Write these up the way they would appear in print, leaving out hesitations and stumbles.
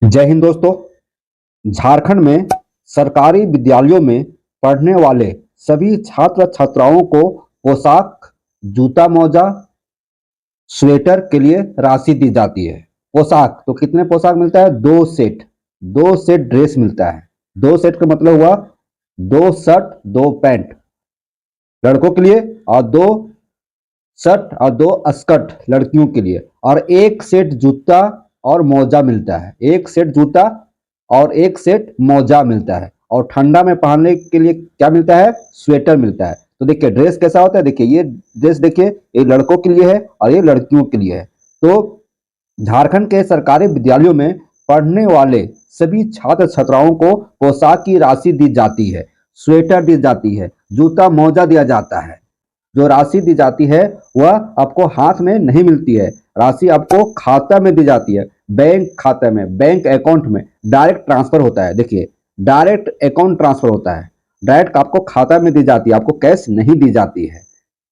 जय हिंद दोस्तों। झारखंड में सरकारी विद्यालयों में पढ़ने वाले सभी छात्र छात्राओं को पोशाक, जूता मोजा, स्वेटर के लिए राशि दी जाती है। पोशाक तो कितने पोशाक मिलता है? 2 सेट। 2 सेट ड्रेस मिलता है। 2 सेट का मतलब हुआ 2 शर्ट 2 पैंट लड़कों के लिए, और 2 शर्ट और 2 स्कर्ट लड़कियों के लिए, और 1 सेट जूता और मोजा मिलता है। 1 सेट जूता और 1 सेट मोजा मिलता है। और ठंडा में पहनने के लिए क्या मिलता है? स्वेटर मिलता है। तो देखिए ड्रेस कैसा होता है। देखिए ये ड्रेस, देखिए ये लड़कों के लिए है और ये लड़कियों के लिए है। तो झारखंड के सरकारी विद्यालयों में पढ़ने वाले सभी छात्र छात्राओं को पोशाक की राशि दी जाती है, स्वेटर दी जाती है, जूता मोजा दिया जाता है। जो राशि दी जाती है वह आपको हाथ में नहीं मिलती है। राशि आपको खाता में दी जाती है, बैंक खाते में, बैंक अकाउंट में डायरेक्ट ट्रांसफर होता है। देखिए डायरेक्ट अकाउंट ट्रांसफर होता है, डायरेक्ट आपको खाता में दी जाती है, आपको कैश नहीं दी जाती है।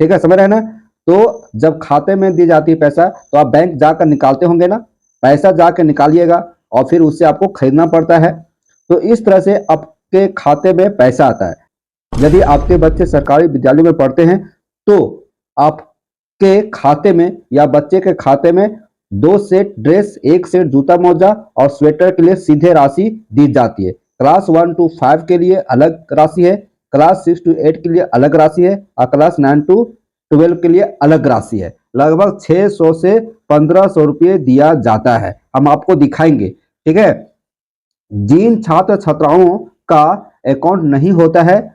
ठीक है, समझ रहे हैं ना? तो जब खाते में दी जाती है पैसा, तो आप बैंक जाकर निकालते होंगे ना, पैसा जाकर निकालिएगा और फिर उससे आपको खरीदना पड़ता है। तो इस तरह से आपके खाते में पैसा आता है। यदि आपके बच्चे सरकारी विद्यालय में पढ़ते हैं तो आपके खाते में या बच्चे के खाते में 2 सेट ड्रेस, 1 सेट जूता मोजा और स्वेटर के लिए सीधे राशि दी जाती है। क्लास 1 to 5 के लिए अलग राशि है, क्लास 6 to 8 के लिए अलग राशि है, और क्लास 9 to 12 के लिए अलग राशि है। लगभग 600 से 1500 रुपये दिया जाता है। हम आपको दिखाएंगे। ठीक है, जिन छात्र छात्राओं का अकाउंट नहीं होता है,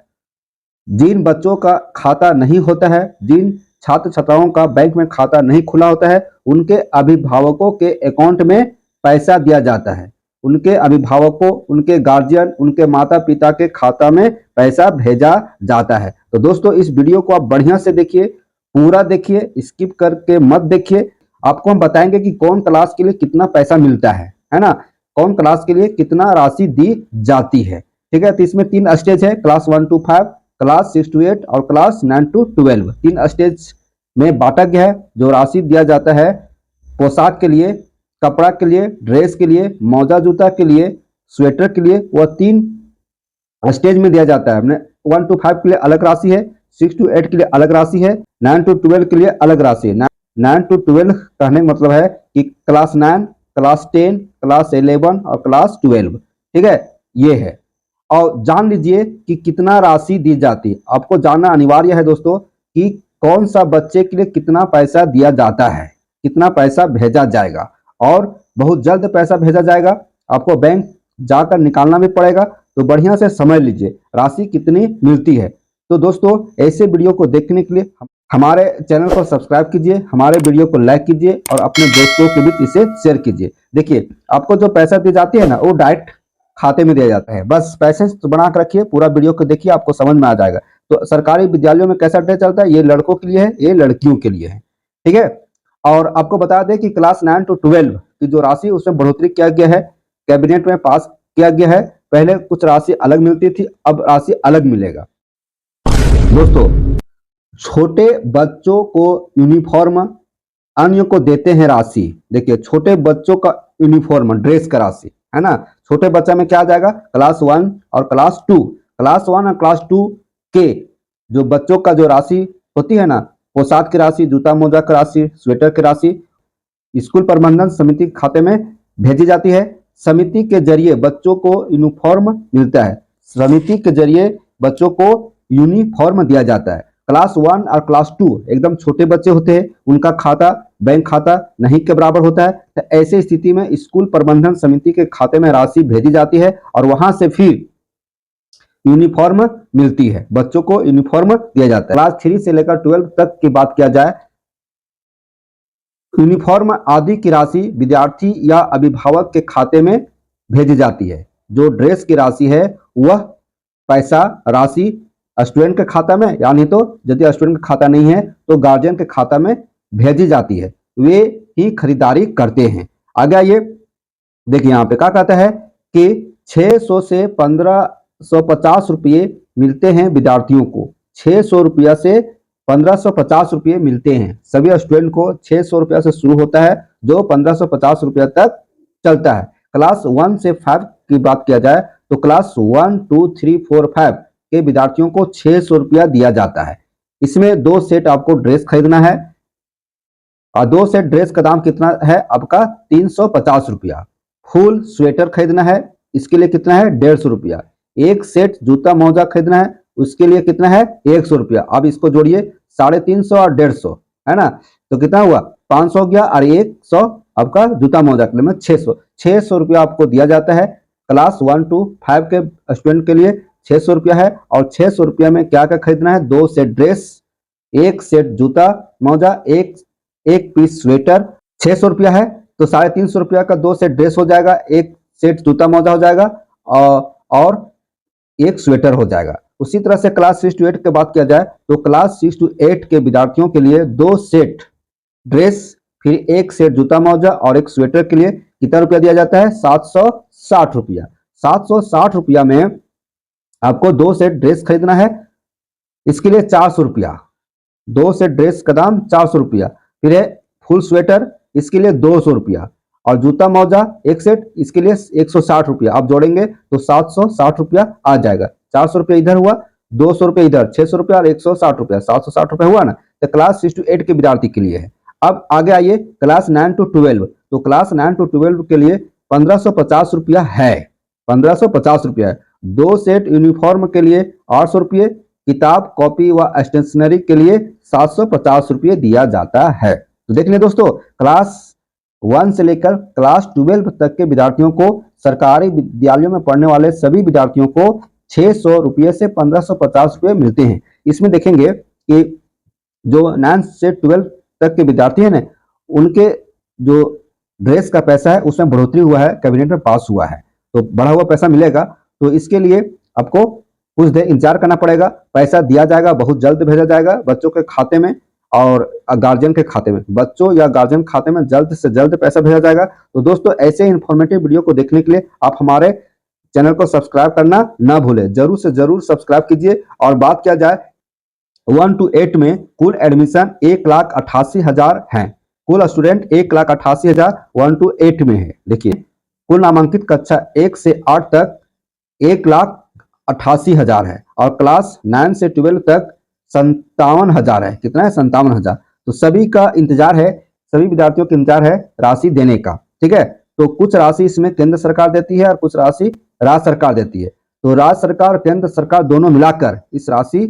जिन बच्चों का खाता नहीं होता है, जिन छात्र छात्राओं का बैंक में खाता नहीं खुला होता है, उनके अभिभावकों के अकाउंट में पैसा दिया जाता है। उनके अभिभावकों, उनके गार्जियन, उनके माता पिता के खाता में पैसा भेजा जाता है। तो दोस्तों इस वीडियो को आप बढ़िया से देखिए, पूरा देखिए, स्किप करके मत देखिए। आपको हम बताएंगे कि कौन क्लास के लिए कितना पैसा मिलता है ना, कौन क्लास के लिए कितना राशि दी जाती है। ठीक है, तो इसमें 3 स्टेज है, क्लास 1 to 5, क्लास 6 to 8 और क्लास 9 to 12। 3 स्टेज में बांटा गया है। जो राशि दिया जाता है पोशाक के लिए, कपड़ा के लिए, ड्रेस के लिए, मोजा जूता के लिए, स्वेटर के लिए, वह 3 स्टेज में दिया जाता है। हमने 1 to 5 के लिए अलग राशि है, 6 to 8 के लिए अलग राशि है, 9 to 12 के लिए अलग राशि है। 9 to 12 कहने का मतलब है कि क्लास 9, क्लास 10, क्लास 11 और क्लास 12। ठीक है, ये है। और जान लीजिए कि कितना राशि दी जाती है। आपको जानना अनिवार्य है दोस्तों कि कौन सा बच्चे के लिए कितना पैसा दिया जाता है, कितना पैसा भेजा जाएगा, और बहुत जल्द पैसा भेजा जाएगा। आपको बैंक जाकर निकालना भी पड़ेगा। तो बढ़िया से समझ लीजिए राशि कितनी मिलती है। तो दोस्तों ऐसे वीडियो को देखने के लिए हमारे चैनल को सब्सक्राइब कीजिए, हमारे वीडियो को लाइक कीजिए और अपने दोस्तों के बीच इसे शेयर कीजिए। देखिए आपको जो पैसा दी जाती है ना, वो डायरेक्ट खाते में दिया जाता है। बस पैसे तो बना कर रखिए, पूरा वीडियो को देखिए, आपको समझ में आ जाएगा। तो सरकारी विद्यालयों में कैसा ड्रेस चलता है, ये लड़कों के लिए है, ये लड़कियों के लिए है। ठीक है, और आपको बता दें कि क्लास 9 to 12 की जो राशि, उसमें बढ़ोतरी किया गया है, कैबिनेट में पास किया गया है। पहले कुछ राशि अलग मिलती थी, अब राशि अलग मिलेगा। दोस्तों छोटे बच्चों को यूनिफॉर्म, अन्य को देते हैं राशि। देखिए छोटे बच्चों का यूनिफॉर्म, ड्रेस का राशि है ना। छोटे बच्चा में क्या आ जाएगा? क्लास 1 और क्लास 2। क्लास 1 और क्लास 2 के जो बच्चों का जो राशि होती है ना, पोशाक की राशि, जूता मोजा की राशि, स्वेटर की राशि स्कूल प्रबंधन समिति के खाते में भेजी जाती है। समिति के जरिए बच्चों को यूनिफॉर्म मिलता है, समिति के जरिए बच्चों को यूनिफॉर्म दिया जाता है। क्लास 1 और क्लास 2 एकदम छोटे बच्चे होते हैं, उनका खाता बैंक खाता नहीं के बराबर होता है। तो ऐसे स्थिति में स्कूल प्रबंधन समिति के खाते में राशि भेजी जाती है और वहां से फिर यूनिफॉर्म मिलती है, बच्चों को यूनिफॉर्म दिया जाता है। क्लास 3 से लेकर 12 तक की बात किया जाए, यूनिफॉर्म आदि की राशि विद्यार्थी या अभिभावक के खाते में भेजी जाती है। जो ड्रेस की राशि है वह पैसा राशि स्टूडेंट के खाता में, यानी तो यदि स्टूडेंट का खाता नहीं है तो गार्जियन के खाता में भेजी जाती है। वे ही खरीदारी करते हैं। आगे आइए, देखिए यहाँ पे क्या कहता है कि 600 से 1550 रुपये मिलते हैं विद्यार्थियों को। 600 रुपया से 1550 रुपये मिलते हैं सभी स्टूडेंट को। 600 रुपया से शुरू होता है जो 1550 रुपया तक चलता है। क्लास 1 से 5 की बात किया जाए तो क्लास 1, 2, 3, 4, 5 के विद्यार्थियों को 600 रुपया दिया जाता है। इसमें 2 सेट आपको ड्रेस खरीदना है और 2 सेट ड्रेस का दाम कितना है आपका 350 रुपया। फुल स्वेटर खरीदना है, इसके लिए कितना है 150 रुपया। एक सेट जूता मोजा खरीदना है, उसके लिए कितना है 100 रुपया। अब इसको जोड़िए 350 और 150 है ना, तो कितना हुआ 500 गया और 100 आपका जूता मोजा के लिए में 600 रुपया आपको दिया जाता है। क्लास 1 to 5 के स्टूडेंट के लिए 600 रुपया है और 600 रुपया में क्या क्या खरीदना है 2 सेट ड्रेस, एक सेट जूता मोजा, एक पीस स्वेटर। 600 रुपया है तो 350 रुपया का 2 सेट ड्रेस हो जाएगा, एक सेट जूता मोजा हो जाएगा और एक स्वेटर हो जाएगा। उसी तरह से क्लास 6 to 8 की बात किया जाए तो क्लास 6 to 8 के विद्यार्थियों के लिए 2 सेट ड्रेस, फिर एक सेट जूता मोजा और एक स्वेटर के लिए कितना रुपया दिया जाता है 760 रुपया। 760 रुपया में आपको 2 सेट ड्रेस खरीदना है, इसके लिए 400 रुपया। 2 सेट ड्रेस का दाम 400 रुपया। फिर है फुल स्वेटर, इसके लिए 200 रुपया और जूता मोजा एक सेट, इसके लिए 160 रुपया। आप जोड़ेंगे तो 760 रुपया आ जाएगा। 400 रुपया इधर हुआ, 200 रुपया इधर, 600 रुपया और 160 रुपया, 760 रुपया हुआ ना। तो क्लास 6 to 8 के विद्यार्थी के लिए है। अब आगे आइए क्लास 9 to 12, तो क्लास 9 to 12 के लिए 1550 रुपया है। 1550 रुपया है। 2 सेट यूनिफॉर्म के लिए 800 रुपये, किताब कॉपी व स्टेशनरी के लिए 750 रुपये दिया जाता है। तो देख लें दोस्तों, क्लास 1 से लेकर क्लास 12 तक के विद्यार्थियों को, सरकारी विद्यालयों में पढ़ने वाले सभी विद्यार्थियों को 600 रुपये से 1550 रुपये मिलते हैं। इसमें देखेंगे कि जो 9 से 12 तक के विद्यार्थी हैं ना, उनके जो ड्रेस का पैसा है उसमें बढ़ोतरी हुआ है, कैबिनेट में पास हुआ है, तो बढ़ा हुआ पैसा मिलेगा। तो इसके लिए आपको कुछ देर इंतजार करना पड़ेगा। पैसा दिया जाएगा, बहुत जल्द भेजा जाएगा बच्चों के खाते में और गार्जियन के खाते में। बच्चों या गार्जियन खाते में जल्द से जल्द पैसा भेजा जाएगा। तो दोस्तों, ऐसे इंफॉर्मेटिव वीडियो को देखने के लिए आप हमारे चैनल को सब्सक्राइब करना ना भूलें। जरूर से जरूर सब्सक्राइब कीजिए। और बात किया जाए 1 to 8 में कुल एडमिशन 1,88,000 हैं। कुल स्टूडेंट 1,88,000 1 to 8 में है। देखिए, कुल नामांकित कक्षा 1 से 8 तक 1,88,000 है और क्लास 9 से 12 तक 57,000 है। कितना है 57,000। तो सभी का इंतजार है, सभी विद्यार्थियों का इंतजार है राशि देने का। ठीक है, तो कुछ राशि इसमें केंद्र सरकार देती है और कुछ राशि राज्य सरकार देती है। तो राज्य सरकार और केंद्र सरकार दोनों मिलाकर इस राशि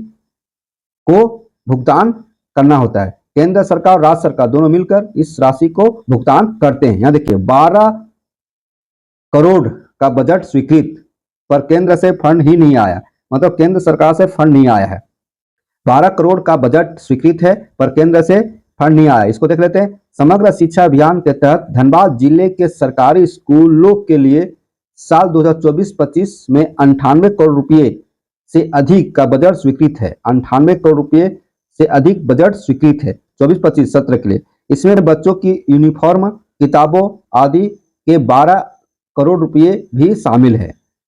को भुगतान करना होता है। केंद्र सरकार और राज्य सरकार दोनों मिलकर इस राशि को भुगतान करते हैं। यहां देखिए 12 करोड़ का बजट स्वीकृत, पर केंद्र से फंड ही नहीं आया, मतलब केंद्र सरकार से फंड नहीं आया है। 12 करोड़ का बजट स्वीकृत है पर केंद्र से फंड नहीं आया। इसको देख लेते हैं। समग्र शिक्षा अभियान के तहत धनबाद जिले के सरकारी स्कूलों के लिए साल 2024-25 में 98 करोड़ रुपए से अधिक का बजट स्वीकृत है। 98 करोड़ रुपए से अधिक बजट स्वीकृत है 24-25 सत्र के लिए। इसमें बच्चों की यूनिफॉर्म, किताबों आदि के 12 करोड़ रुपए भी शामिल है।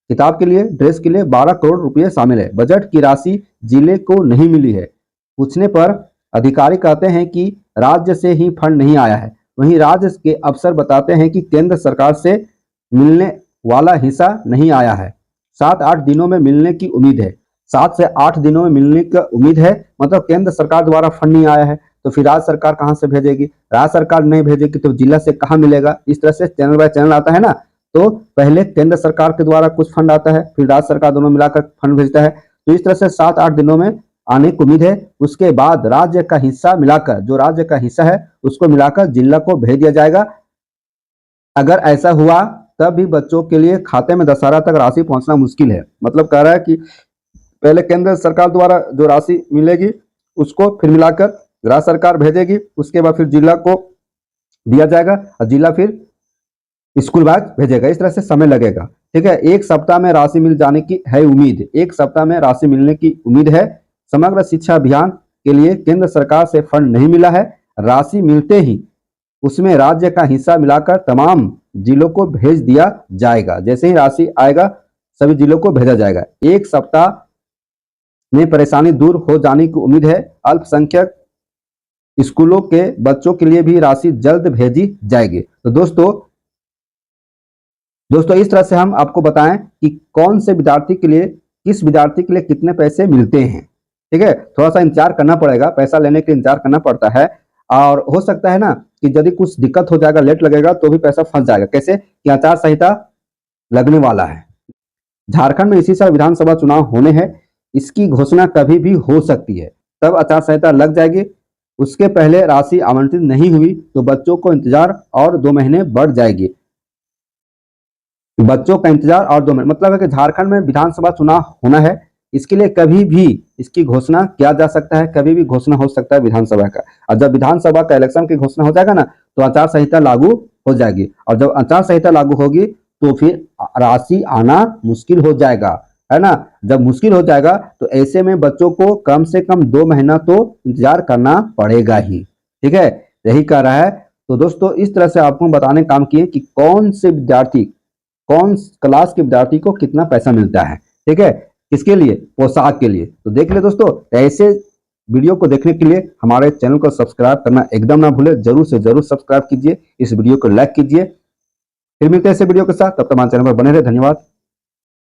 किताब के लिए, ड्रेस के लिए 12 करोड़ रुपए शामिल है। बजट की राशि जिले को नहीं मिली है। पूछने पर अधिकारी कहते हैं कि राज्य से ही फंड नहीं आया है। वहीं राज्य के अफसर बताते हैं कि केंद्र सरकार से मिलने वाला हिस्सा नहीं आया है। 7-8 दिनों में मिलने की उम्मीद है। 7 से 8 दिनों में मिलने की उम्मीद है, मतलब केंद्र सरकार द्वारा फंड नहीं आया है। तो फिर राज्य सरकार कहां से भेजेगी? राज्य सरकार नहीं भेजेगी तो जिला से कहां मिलेगा? इस तरह से चैनल बाय चैनल आता है ना। तो पहले केंद्र सरकार के द्वारा कुछ फंड आता है, फिर राज्य सरकार दोनों मिलाकर फंड भेजता है। तो इस तरह से 7-8 दिनों में आने की उम्मीद है। उसके बाद राज्य का हिस्सा मिलाकर, जो राज्य का हिस्सा है उसको मिलाकर जिला को भेज दिया जाएगा। अगर ऐसा हुआ तब भी बच्चों के लिए खाते में दशहरा तक राशि पहुंचना मुश्किल है। मतलब कह रहा है कि पहले केंद्र सरकार द्वारा जो राशि मिलेगी उसको फिर मिलाकर राज्य सरकार भेजेगी, उसके बाद फिर जिला को दिया जाएगा और जिला फिर स्कूल बैग भेजेगा। इस तरह से समय लगेगा। ठीक है, 1 सप्ताह में राशि मिल जाने की है उम्मीद। 1 सप्ताह में राशि मिलने की उम्मीद है। समग्र शिक्षा अभियान के लिए केंद्र सरकार से फंड नहीं मिला है। राशि मिलते ही उसमें राज्य का हिस्सा मिलाकर तमाम जिलों को भेज दिया जाएगा। जैसे ही राशि आएगा सभी जिलों को भेजा जाएगा। 1 सप्ताह में परेशानी दूर हो जाने की उम्मीद है। अल्पसंख्यक स्कूलों के बच्चों के लिए भी राशि जल्द भेजी जाएगी। तो दोस्तों, दोस्तों इस तरह से हम आपको बताएं कि कौन से विद्यार्थी के लिए, किस विद्यार्थी के लिए कितने पैसे मिलते हैं। ठीक है, थोड़ा सा इंतजार करना पड़ेगा, पैसा लेने के लिए इंतजार करना पड़ता है। और हो सकता है ना कि यदि कुछ दिक्कत हो जाएगा, लेट लगेगा, तो भी पैसा फंस जाएगा। कैसे कि आचार संहिता लगने वाला है। झारखंड में इसी साल विधानसभा चुनाव होने हैं, इसकी घोषणा कभी भी हो सकती है, तब आचार संहिता लग जाएगी। उसके पहले राशि आवंटित नहीं हुई तो बच्चों को इंतजार और 2 महीने बढ़ जाएगी। बच्चों का इंतजार और 2 महीने, मतलब है कि झारखंड में विधानसभा चुनाव होना है, इसके लिए कभी भी इसकी घोषणा किया जा सकता है, कभी भी घोषणा हो सकता है विधानसभा का। और जब विधानसभा का इलेक्शन की घोषणा हो जाएगा ना, तो आचार संहिता लागू हो जाएगी। और जब आचार संहिता लागू होगी तो फिर राशि आना मुश्किल हो जाएगा, है ना। जब मुश्किल हो जाएगा तो ऐसे में बच्चों को कम से कम 2 महीना तो इंतजार करना पड़ेगा ही। ठीक है, यही कह रहा है। तो दोस्तों इस तरह से आपको बताने काम किए कि कौन से विद्यार्थी, कौन क्लास के विद्यार्थी को कितना पैसा मिलता है। ठीक है, किसके लिए, पोशाक के लिए। तो देख ले दोस्तों, ऐसे वीडियो को देखने के लिए हमारे चैनल को सब्सक्राइब करना एकदम ना भूले, जरूर से जरूर सब्सक्राइब कीजिए, इस वीडियो को लाइक कीजिए। फिर मिलते हैं ऐसे वीडियो के साथ, तब तक हमारे चैनल पर बने रहे। धन्यवाद।